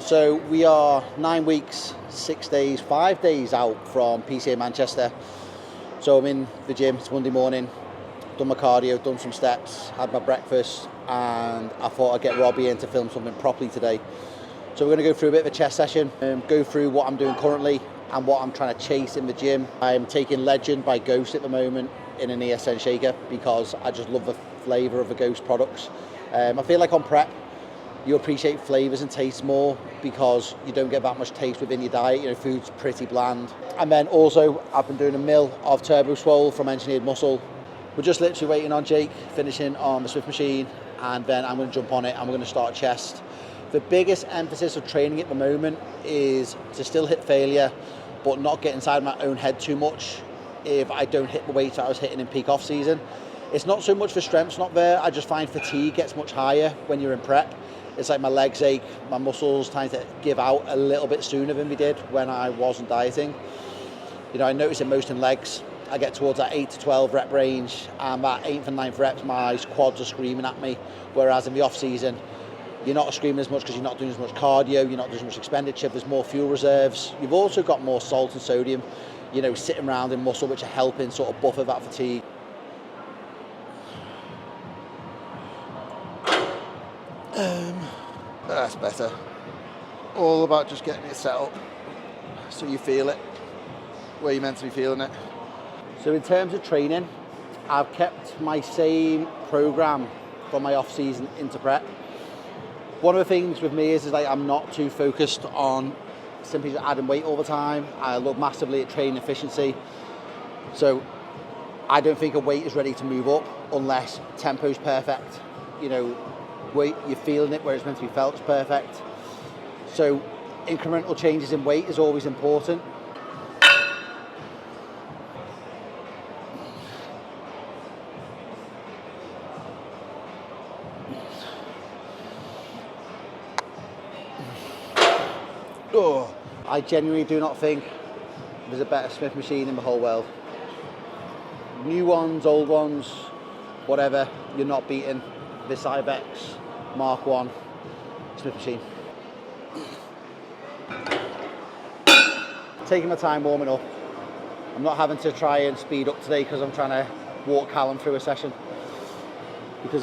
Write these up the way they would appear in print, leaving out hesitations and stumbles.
So we are 9 weeks, 6 days, 5 days out from PCA Manchester. So I'm in the gym, it's Monday morning, done my cardio, done some steps, had my breakfast, and I thought I'd get Robbie in to film something properly today. So we're going to go through a bit of a chest session, go through what I'm doing currently and what I'm trying to chase in the gym. I'm taking Legend by Ghost at the moment in an ESN shaker because I just love the flavour of the Ghost products. I feel like on prep, you appreciate flavours and tastes more because you don't get that much taste within your diet. You know, food's pretty bland. And then also, I've been doing a mil of Turbo Swole from Engineered Muscle. We're just literally waiting on Jake, finishing on the Swift machine, and then I'm going to jump on it and we're going to start chest. The biggest emphasis of training at the moment is to still hit failure, but not get inside my own head too much if I don't hit the weights that I was hitting in peak off season. It's not so much for strength's not there, I just find fatigue gets much higher when you're in prep. It's like my legs ache, my muscles tend to give out a little bit sooner than they did when I wasn't dieting. You know, I notice it most in legs. I get towards that 8 to 12 rep range, and that 8th and 9th reps, my quads are screaming at me. Whereas in the off season, you're not screaming as much because you're not doing as much cardio, you're not doing as much expenditure, there's more fuel reserves. You've also got more salt and sodium, you know, sitting around in muscle, which are helping sort of buffer that fatigue. That's better. All about just getting it set up so you feel it where you're meant to be feeling it. So in terms of training, I've kept my same program from my off season into prep. One of the things with me is like I'm not too focused on simply just adding weight all the time. I look massively at training efficiency. So I don't think a weight is ready to move up unless tempo's perfect. You know, weight, you're feeling it where it's meant to be felt, is perfect. So incremental changes in weight is always important. Oh, I genuinely do not think there's a better Smith machine in the whole world. New ones, old ones, whatever, you're not beating this Ibex Mark 1 Smith machine. Taking my time warming up. I'm not having to try and speed up today because I'm trying to walk Callum through a session. Because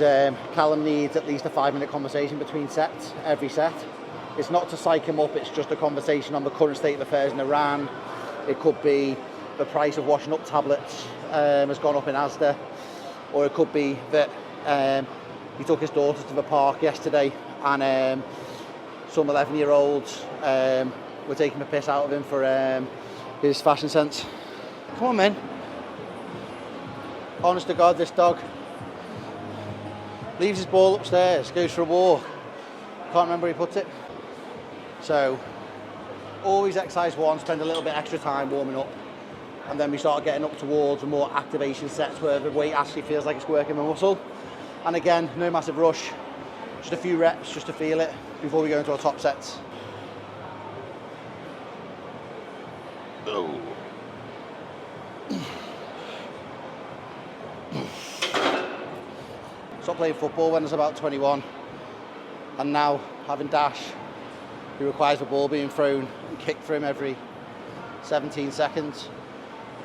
Callum needs at least a 5-minute conversation between sets, every set. It's not to psych him up, it's just a conversation on the current state of affairs in Iran. It could be the price of washing up tablets has gone up in Asda. Or it could be that he took his daughter to the park yesterday and some 11-year-olds were taking the piss out of him for his fashion sense. Come on, man. Honest to God, this dog leaves his ball upstairs, goes for a walk. Can't remember where he puts it. So, always exercise one, spend a little bit extra time warming up, and then we start getting up towards the more activation sets where the weight actually feels like it's working the muscle. And again, no massive rush, just a few reps just to feel it before we go into our top sets. Oh. Stopped playing football when I was about 21, and now having Dash, who requires the ball being thrown and kicked for him every 17 seconds.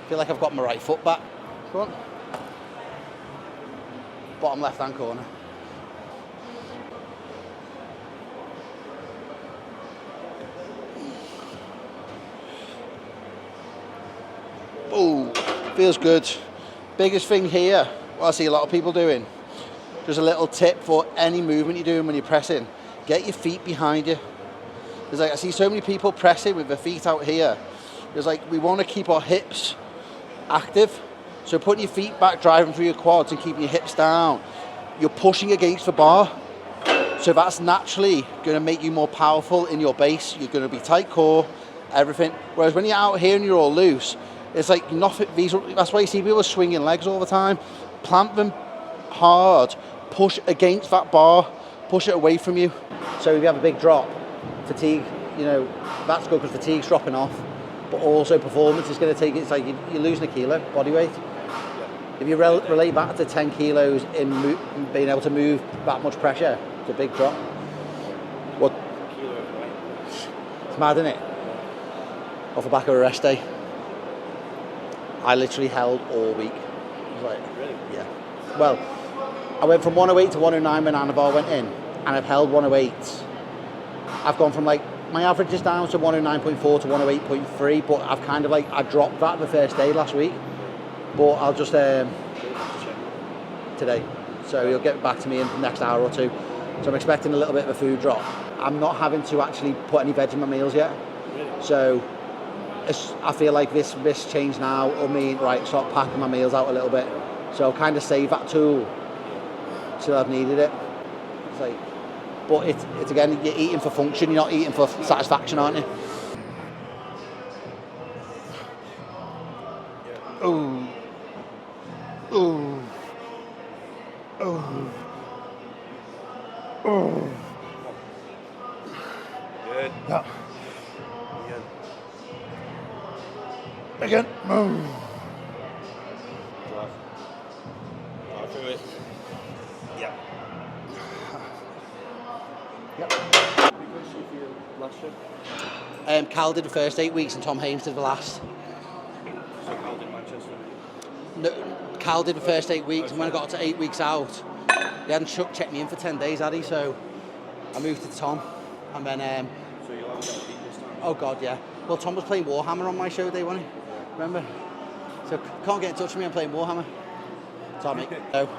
I feel like I've got my right foot back. Come on. Bottom left-hand corner. Oh, feels good. Biggest thing here, what I see a lot of people doing, just a little tip for any movement you're doing when you're pressing, get your feet behind you. There's like, I see so many people pressing with their feet out here. There's like, we want to keep our hips active. So putting your feet back, driving through your quads and keeping your hips down, you're pushing against the bar. So that's naturally going to make you more powerful in your base. You're going to be tight core, everything. Whereas when you're out here and you're all loose, it's like nothing. That's why you see people swinging legs all the time. Plant them hard, push against that bar, push it away from you. So if you have a big drop, fatigue, you know, that's good because fatigue's dropping off, but also performance is going to take it. It's like you're losing a kilo body weight. If you relate that to 10 kilos in being able to move that much pressure, it's a big drop. What? It's mad, isn't it? Off the back of a rest day. I literally held all week. I was like, Really? yeah. Well, I went from 108 to 109 when Anavar went in, and I've held 108. I've gone from like, my average is down to 109.4 to 108.3, but I've kind of like, I dropped that the first day last week. But I'll just, today. So he'll get back to me in the next hour or two. So I'm expecting a little bit of a food drop. I'm not having to actually put any veg in my meals yet. Really? So I feel like this change now will mean, right, start packing my meals out a little bit. So I'll kind of save that tool till I've needed it. It's like, but it's again, you're eating for function, you're not eating for satisfaction, aren't you? Yeah. Ooh. Ooh. Ooh. Ooh. Good. Yeah. Good. Again. Ooh. Drive through it. Yeah. Yep. Last trip? Cal did the first 8 weeks and Tom Hames did the last. So Cal did Manchester? No, Cal did the first 8 weeks, and when I got to 8 weeks out, he hadn't checked me in for 10 days, had he? So I moved to Tom, and then So you'll have a better beat this time? oh god, yeah. Well, Tom was playing Warhammer on my show day, wasn't he? Remember? So can't get in touch with me. I'm playing Warhammer. Tommy. So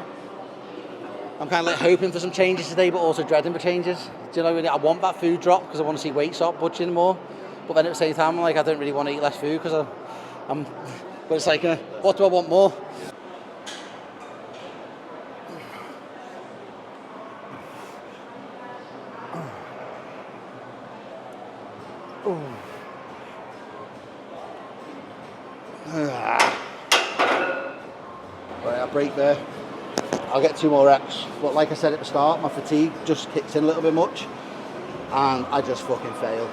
I'm kind of like hoping for some changes today, but also dreading for changes. Do you know what I mean? I want that food drop because I want to see weight start budging more. But then at the same time, I'm like, I don't really want to eat less food because I'm. But it's like, what do I want more? Right, I'll break there. I'll get 2 more reps. But like I said at the start, my fatigue just kicks in a little bit much. And I just fucking fail.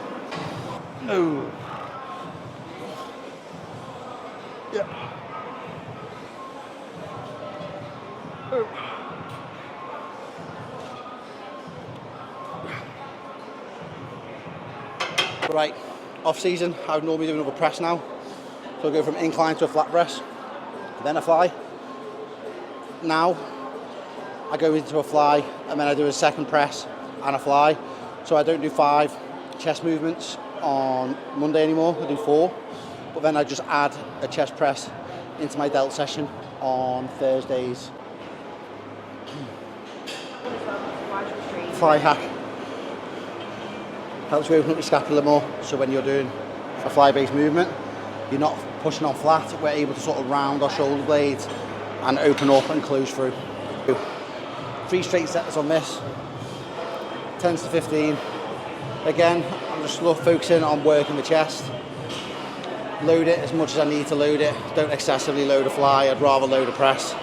No. Yeah. Right, off season, I would normally do another press now. So I go from incline to a flat press, then a fly. Now, I go into a fly, and then I do a second press and a fly. So I don't do 5 chest movements on Monday anymore, I do 4. But then I just add a chest press into my delt session on Thursdays. Fly hack. Helps you open up your scapula more, so when you're doing a fly-based movement, you're not pushing on flat, we're able to sort of round our shoulder blades and open up and close through. 3 straight sets on this, 10s to 15. Again, I'm just focusing on working the chest. Load it as much as I need to load it. Don't excessively load a fly, I'd rather load a press.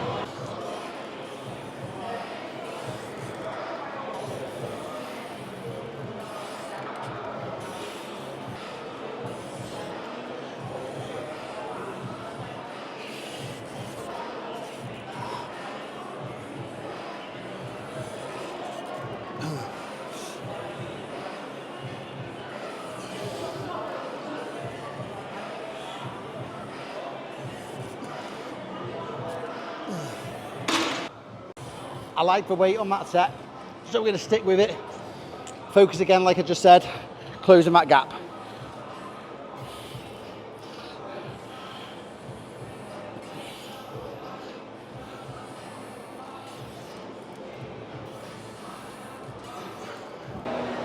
I like the weight on that set, so we're going to stick with it. Focus again, like I just said, closing that gap.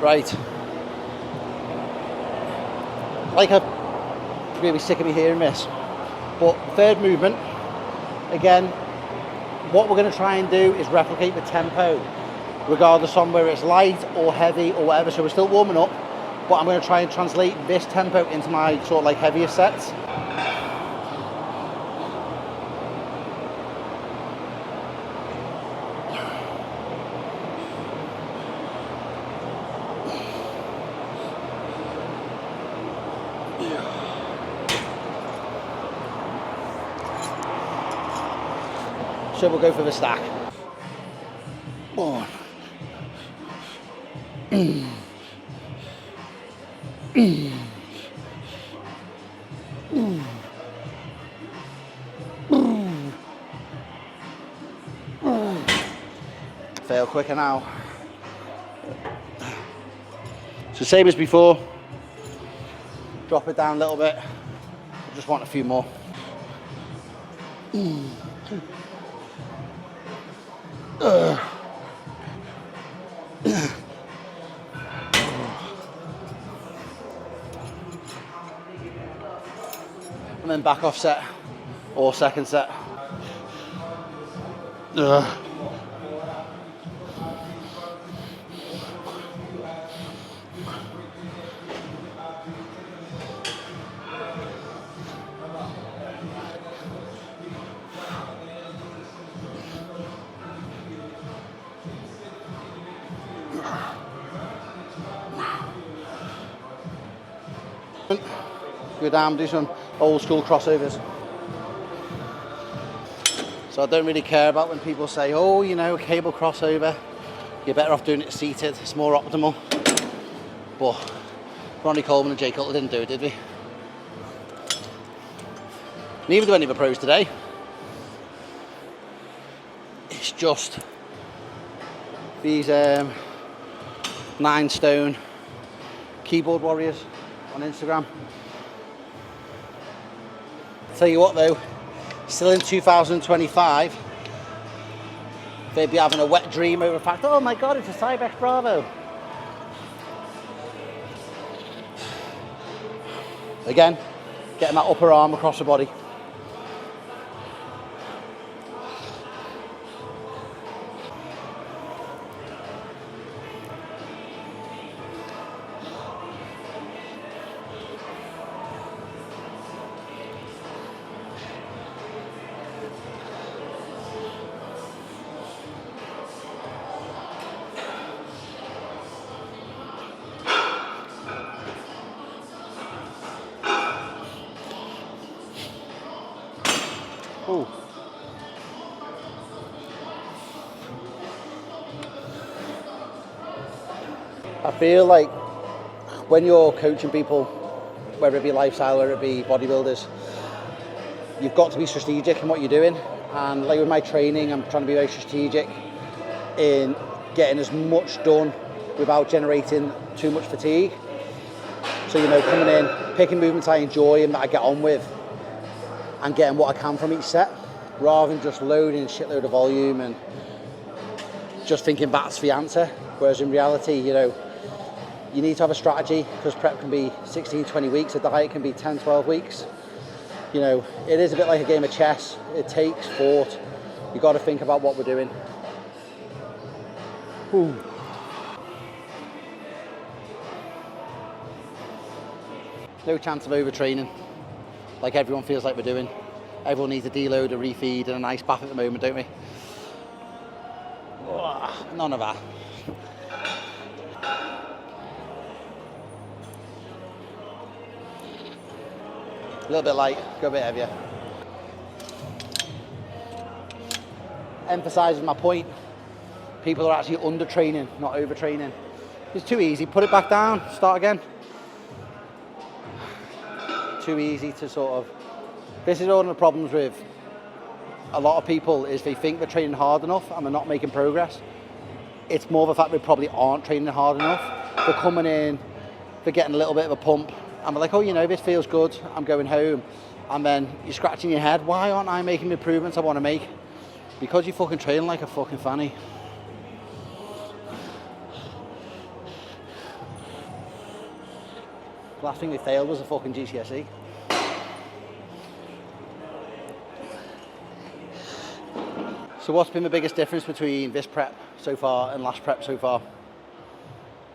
Right. Like I'm really sick of me hearing this, but third movement, again, what we're going to try and do is replicate the tempo, regardless on whether it's light or heavy or whatever. So we're still warming up, but I'm going to try and translate this tempo into my sort of like heavier sets. So we'll go for the stack. 1, Fail quicker now. So same as before. Drop it down a little bit. I just want a few more. And then back off set or second set. Go down, do some old school crossovers. So I don't really care about when people say, oh, you know, cable crossover, you're better off doing it seated, it's more optimal. But Ronnie Coleman and Jay Cutler didn't do it, did we? Neither do any of the pros today. It's just these 9 stone keyboard warriors on Instagram. Tell you what though, still in 2025, they'd be having a wet dream over the fact, oh my god, it's a Cybex Bravo. Again, getting that upper arm across the body. Ooh. I feel like when you're coaching people, whether it be lifestyle or it be bodybuilders, you've got to be strategic in what you're doing. And like with my training, I'm trying to be very strategic in getting as much done without generating too much fatigue. So, you know, coming in, picking movements I enjoy and that I get on with, and getting what I can from each set, rather than just loading a shitload of volume and just thinking that's the answer. Whereas in reality, you know, you need to have a strategy, because prep can be 16, 20 weeks, a diet can be 10, 12 weeks. You know, it is a bit like a game of chess. It takes thought. You've got to think about what we're doing. Ooh. No chance of overtraining, like everyone feels like we're doing. Everyone needs a deload, a refeed, and a nice bath at the moment, don't we? Oh, none of that. A little bit light, go a bit heavier. Emphasising my point. People are actually under-training, not overtraining. It's too easy. Put it back down, start again. Too easy to sort of... This is one of the problems with a lot of people, is they think they're training hard enough and they're not making progress. It's more the fact they probably aren't training hard enough. They're coming in, they're getting a little bit of a pump, and they're like, oh, you know, this feels good, I'm going home. And then you're scratching your head, why aren't I making the improvements I want to make? Because you're fucking training like a fucking fanny. Last thing they failed was a fucking GCSE. So what's been the biggest difference between this prep so far and last prep so far?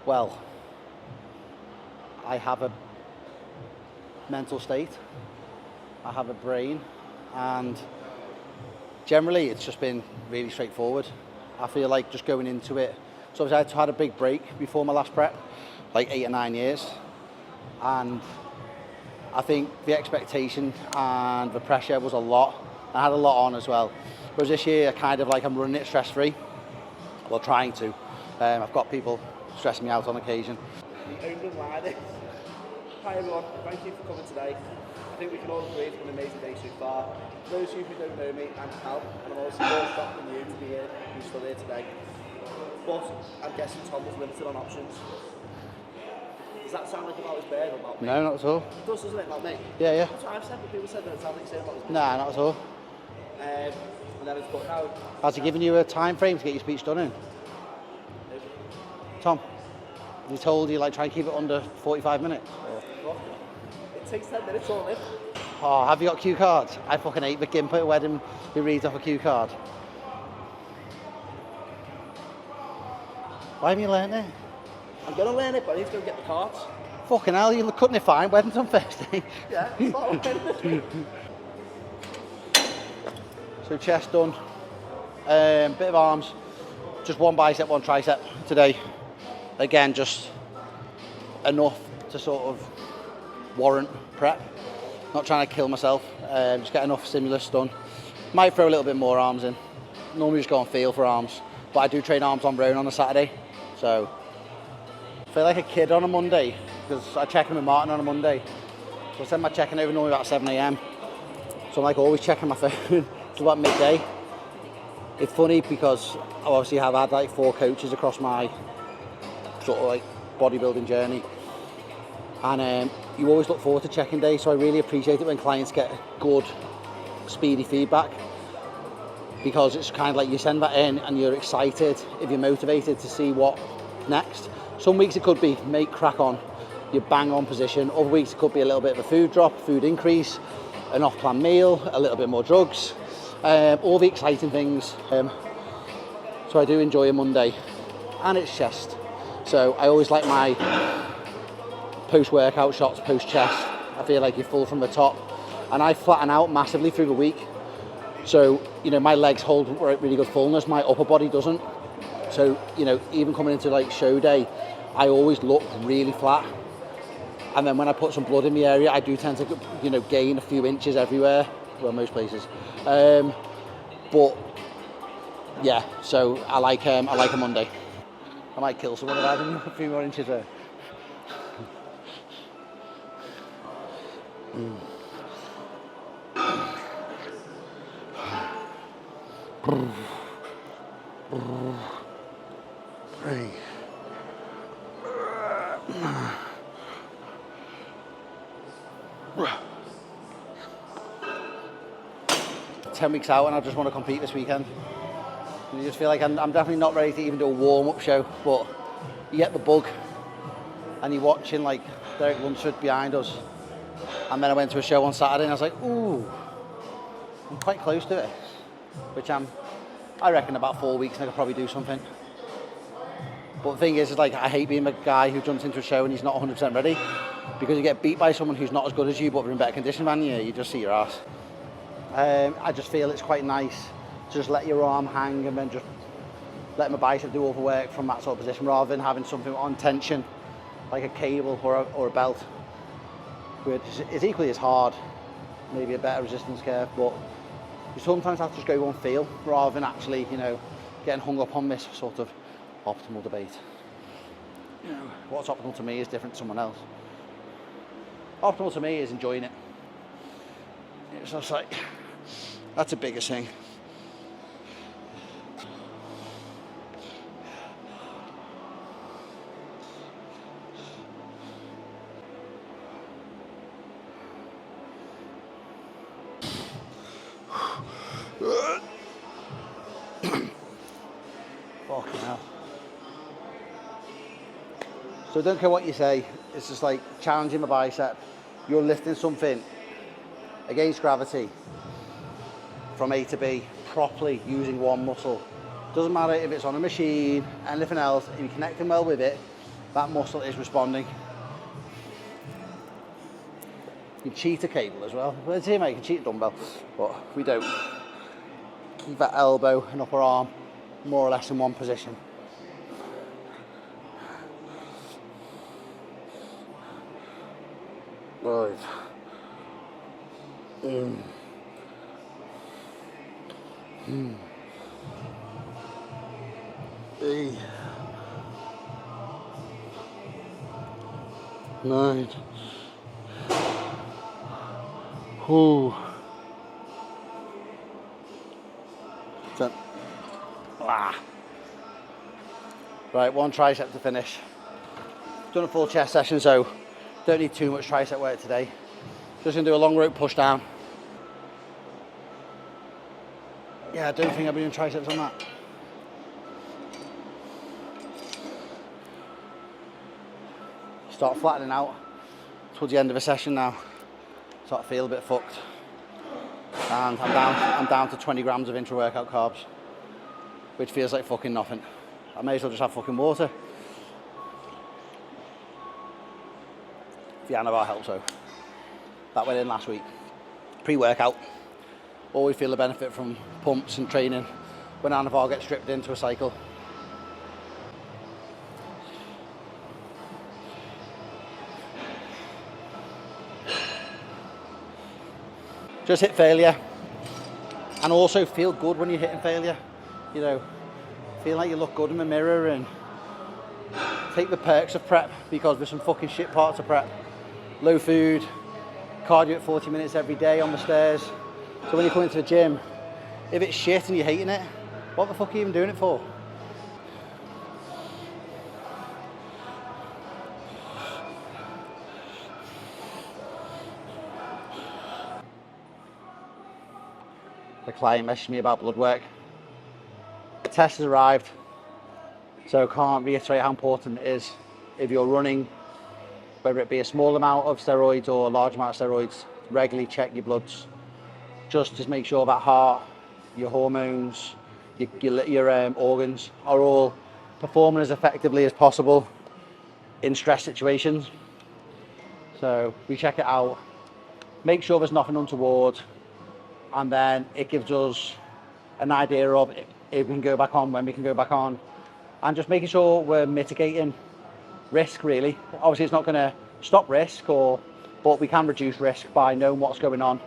Well, I have a mental state, I have a brain, and generally it's just been really straightforward. I feel like just going into it, so obviously I had a big break before my last prep, like 8 or 9 years, and I think the expectation and the pressure was a lot. I had a lot on as well. Whereas this year, I'm running it stress-free. Well, trying to. I've got people stressing me out on occasion. Hi everyone, thank you for coming today. I think we can all agree it's been an amazing day so far. For those of you who don't know me, I'm Cal, and I'm obviously more shocked than you to be here, who's still here today. But I'm guessing Tom was limited on options. Does that sound like about his beard or about me? No, not at all. It does, doesn't it, about me? Yeah, yeah. That's what I've said, but people said that it sounded like you said about his beard. Nah, not at all. And then it's got now. Has he given you a time frame to get your speech done in? Tom, he told you like try and keep it under 45 minutes? Or? It takes 10 minutes all in. Oh, have you got cue cards? I fucking hate the gimp at a wedding who reads off a cue card. Why haven't you learned it? I'm going to learn it, but I need to go get the cards. Fucking hell, you're cutting it fine. Wedding's on Thursday. Yeah, it's not learning. So chest done. Bit of arms. Just one bicep, one tricep today. Again, just enough to sort of warrant prep. Not trying to kill myself. Just get enough stimulus done. Might throw a little bit more arms in. Normally just go on feel for arms. But I do train arms on Roan on a Saturday. So I feel like a kid on a Monday because I check in with Martin on a Monday. So I send my check-in over normally about 7 a.m. So I'm like always checking my phone. It's about midday. It's funny because I obviously have had like 4 coaches across my sort of like bodybuilding journey. And you always look forward to check-in day. So I really appreciate it when clients get good, speedy feedback. Because it's kind of like you send that in and you're excited if you're motivated to see what next. Some weeks it could be make crack on, you bang on position. Other weeks it could be a little bit of a food drop, food increase, an off-plan meal, a little bit more drugs, all the exciting things. So I do enjoy a Monday, and it's chest. So I always like my post-workout shots, post-chest. I feel like you're full from the top, and I flatten out massively through the week. So, you know, my legs hold really good fullness, my upper body doesn't. So, you know, even coming into like show day, I always look really flat. And then when I put some blood in the area, I do tend to, you know, gain a few inches everywhere. Well, most places. But yeah, so I like a Monday. I might kill someone if I had a few more inches there. Hey. 10 weeks out and I just want to compete this weekend. You just feel like I'm definitely not ready to even do a warm-up show, but you get the bug and you're watching like Derek Lunsford behind us, and then I went to a show on Saturday and I was like, ooh, I'm quite close to it, which I reckon about 4 weeks and I could probably do something. But the thing is like, I hate being a guy who jumps into a show and he's not 100% ready, because you get beat by someone who's not as good as you but they're in better condition than you, you just see your ass. I just feel it's quite nice to just let your arm hang and then just let my bicep do all the work from that sort of position, rather than having something on tension like a cable or a belt, which is equally as hard, maybe a better resistance curve, but you sometimes have to just go on feel rather than actually, you know, getting hung up on this sort of optimal debate. You know, what's optimal to me is different to someone else. Optimal to me is enjoying it. It's just like, that's the biggest thing. Fucking hell. So I don't care what you say, it's just like challenging my bicep. You're lifting something against gravity from A to B properly using one muscle. Doesn't matter if it's on a machine, anything else, if you're connecting well with it, that muscle is responding. You can cheat a cable as well. Well, it's here, mate, you can cheat a dumbbell, but we don't. Keep that elbow and upper arm more or less in one position. Right. Eight. 9, Ooh. So, Right, one tricep to finish. Done a full chest session, so don't need too much tricep work today. Just gonna do a long rope push down. Yeah, I don't think I've been doing triceps on that. Start flattening out towards the end of a session now. Start to feel a bit fucked. And I'm down to 20 grams of intra-workout carbs, which feels like fucking nothing. I may as well just have fucking water. The Anavar helps though. That went in last week. Pre-workout. Always feel the benefit from pumps and training when Anavar gets stripped into a cycle. Just hit failure. And also feel good when you're hitting failure. You know, feel like you look good in the mirror and take the perks of prep, because there's some fucking shit parts of prep. Low food, cardio at 40 minutes every day on the stairs. So when you come into the gym, if it's shit and you're hating it, what the fuck are you even doing it for? The client messaged me about blood work. The test has arrived, so can't reiterate how important it is. If you're running, whether it be a small amount of steroids or a large amount of steroids, regularly check your bloods. Just to make sure that heart, your hormones, your organs are all performing as effectively as possible in stress situations. So we check it out, make sure there's nothing untoward, and then it gives us an idea of if we can go back on, when we can go back on, and just making sure we're mitigating risk really. Obviously it's not going to stop risk, but we can reduce risk by knowing what's going on.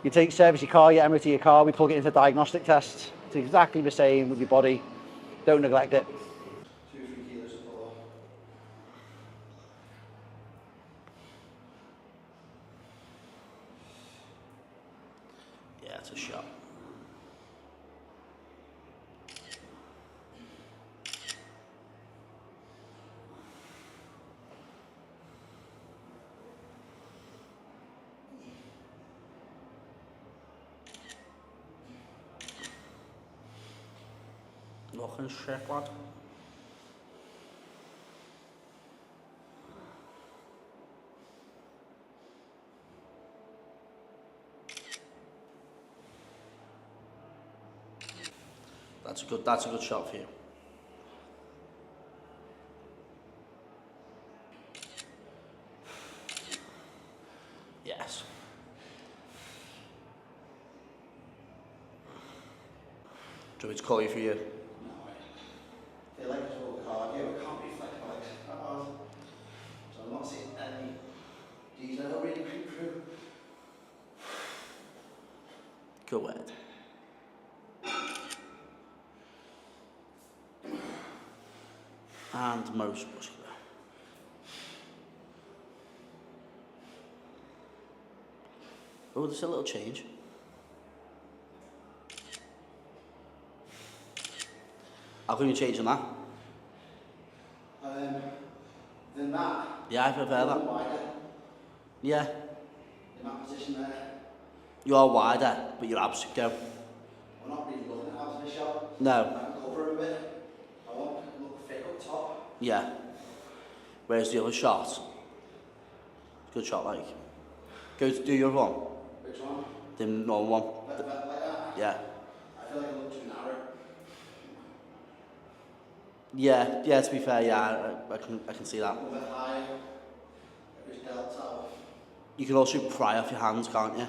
You service your car, you MOT your car, we plug it into diagnostic tests. It's exactly the same with your body. Don't neglect it. 2-3 kilos of floor. Yeah, it's a shot. Nog een check wat. That's a good shot for you. Yes. Do you want me to call you for you? They like to all cardio, it can't be flexible at all. So I'm not seeing any detail really creep through. Go ahead. And most muscular. Oh, there's a little change. How come you changing that? Than that. Yeah, I prefer that. Wider. Yeah. In that position there. You're wider, but your abs go. We're not really looking at abs in this shot. No. I can cover them a bit. I want to look thick up top. Yeah. Where's the other shot? Good shot, like. Go to do your other one. Which one? The normal one. Like that? Yeah. I feel like I look too narrow. Yeah, to be fair, yeah, I can see that. You can also pry off your hands, can't you?